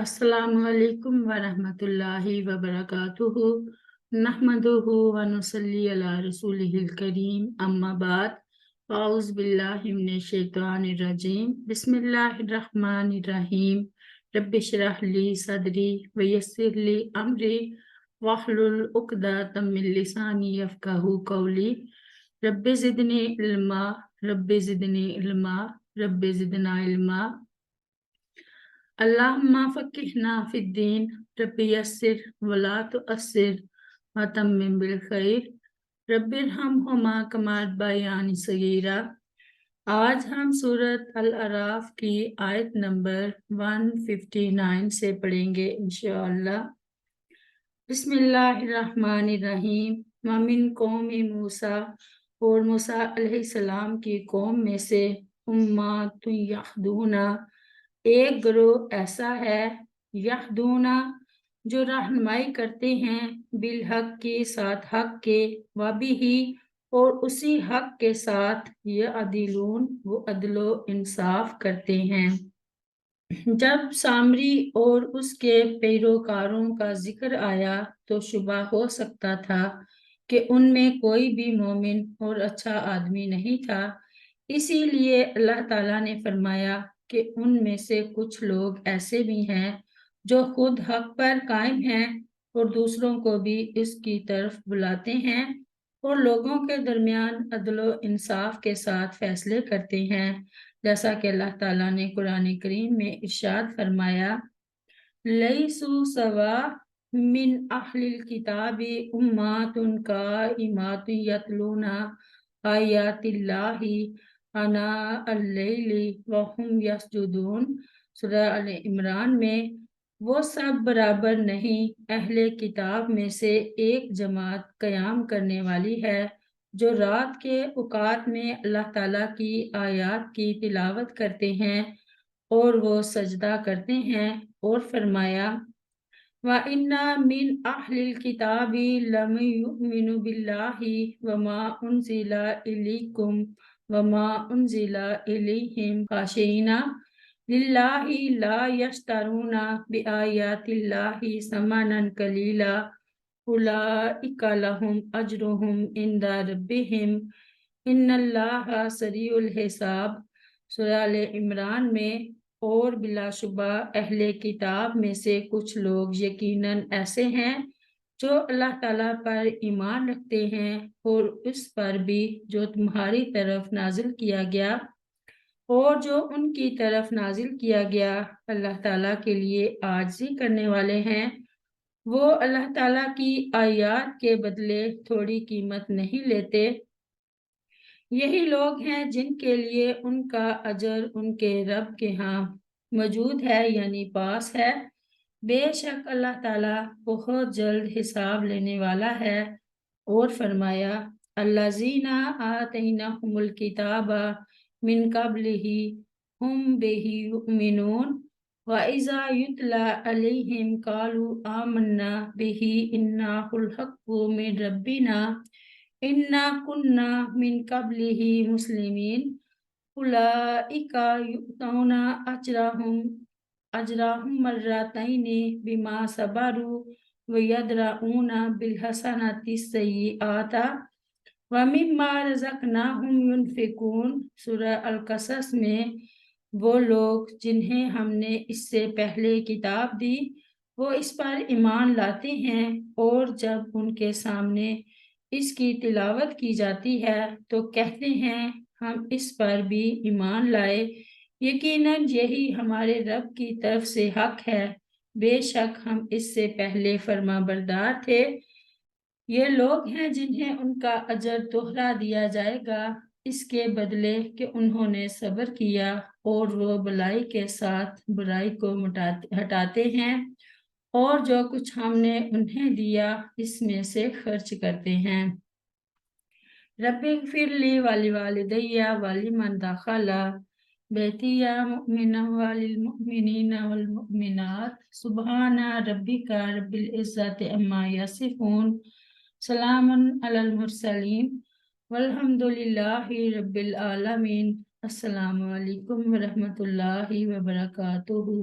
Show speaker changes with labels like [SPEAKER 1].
[SPEAKER 1] अस्सलामु अलैकुम वरहमतुल्लाहि वबरकातुहु नहमदुहु व नुसल्ली अला रसूलिहिल करीम अम्मा बाद औज़ु बिल्लाहि मिनश शैतानिर रजीम बिस्मिल्लाहिर रहमानिर रहीम रब्बिशरह ली सदरी व यस्सिर ली अमरी वहलुल उक़दतम मिन लिसानी यफ़क़हू क़ौली रब्बि ज़िदनी इल्मा रब्बि ज़िदनी इल्मा रब्बि ज़िदना इल्मा अल्लाहुम्मा फ़क़्क़िहना फ़िद्दीन रब्बि यस्सिर वला तुअस्सिर व तम्मिम बिल खैर रब्बिरहमहुमा कमा रब्बयानी सगीरा। आज हम सूरत अल अराफ की आयत नंबर 159 से पढ़ेंगे इंशाअल्लाह। बिस्मिल्लाहिर्रहमानिर्रहीम। व मिन कौमि मूसा, और मूसा अलैहिस्सलाम की कौम में से उम्मतुन यहदूना, एक ग्रोह ऐसा है, यहदूना जो रहनुमाई करते हैं, बिल हक के साथ हक के, वबिही और उसी हक के साथ, ये अदिलून वो अदलो इंसाफ करते हैं। जब सामरी और उसके पैरोकारों का जिक्र आया तो शुबा हो सकता था कि उनमें कोई भी मोमिन और अच्छा आदमी नहीं था। इसीलिए अल्लाह ताला ने फरमाया कि उनमें से कुछ लोग ऐसे भी हैं जो खुद हक पर कायम हैं और दूसरों को भी इसकी तरफ बुलाते हैं और लोगों के दरमियान अदलो इंसाफ के साथ फैसले करते हैं। जैसा कि अल्लाह ताला ने कुरान करीम में इरशाद फरमाया, लैसु सवा मिन अहलिल किताबी उम्मातुन काइमातुन यतलूना आयातिल्लाहि आना अल-लैली व हुम यस्जुदून। सूरह अल इमरान में वो सब बराबर नहीं, अहले किताब में से एक जमात कयाम करने वाली है जो रात के औकात में अल्लाह ताला की आयत की तिलावत करते हैं और वो सजदा करते हैं। और फरमाया, व इन्ना मिन अहलिल किताबी लम युमिनु बिल्लाहि व मा उनजिला इलैकुम व मा उनजिला इलैहिम खाशिईना लिल्लाहि ला यश्तरूना बिआयातिल्लाहि समनन कलीला उलाइका लहुम अजरुहुम इंदा रब्बिहिम इन्नल्लाहा सरीउल हिसाब। सूरह अल इमरान में, और बिलाशुबा अहले किताब में से कुछ लोग यकीनन ऐसे हैं जो अल्लाह ताला पर ईमान रखते हैं और उस पर भी जो तुम्हारी तरफ नाजिल किया गया और जो उनकी तरफ नाजिल किया गया, अल्लाह ताला के लिए आजिज़ी करने वाले हैं। वो अल्लाह ताला की आयत के बदले थोड़ी कीमत नहीं लेते। यही लोग हैं जिनके लिए उनका अजर उनके रब के यहाँ मौजूद है, यानी पास है। बेशक अल्लाह ताला बहुत जल्द हिसाब लेने वाला है। और फरमाया, अल्लाज़ीना आतैनाहुमुल किताबा मिन क़ब्लिही हुम बिही युमिनून व इज़ा युतला अलैहिम क़ालू आमन्ना बिही इन्नाहुल हक़्क़ु मिन रब्बिना इन्ना कुन्ना मिन क़ब्लिही मुस्लिमीन उलाइका युअतौना अजरहुम मर्रतैनि बिमा सबरू व यदरऊना बिल हसनाति सय्यिआता व मिम्मा रज़क़नाहुम युनफ़िकून। सूरह अल कसस में, वो लोग जिन्हें हमने इससे पहले किताब दी वो इस पर ईमान लाते हैं और जब उनके सामने इसकी तिलावत की जाती है तो कहते हैं हम इस पर भी ईमान लाए, यकीनन यही हमारे रब की तरफ से हक है, बेशक हम इससे पहले फरमाबरदार थे। ये लोग हैं जिन्हें उनका अजर दोहरा दिया जाएगा इसके बदले कि उन्होंने सब्र किया और वो भलाई के साथ बुराई को हटाते हैं और जो कुछ हमने उन्हें दिया इसमें से खर्च करते हैं। रब्बिग़फिरली वली वालिदैया वलिमन दखला बैतिया मुमिनन वलिल मुमिनीना वल मुमिनात सुब्हाना रब्बिका रब्बिल इज़्ज़ति अम्मा यसिफून सलामुन अलल मुरसलीन वल्हम्दुलिल्लाहि रब्बिल आलमीन। अस्सलामु अलैकुम व रहमतुल्लाहि व बरकातुहू।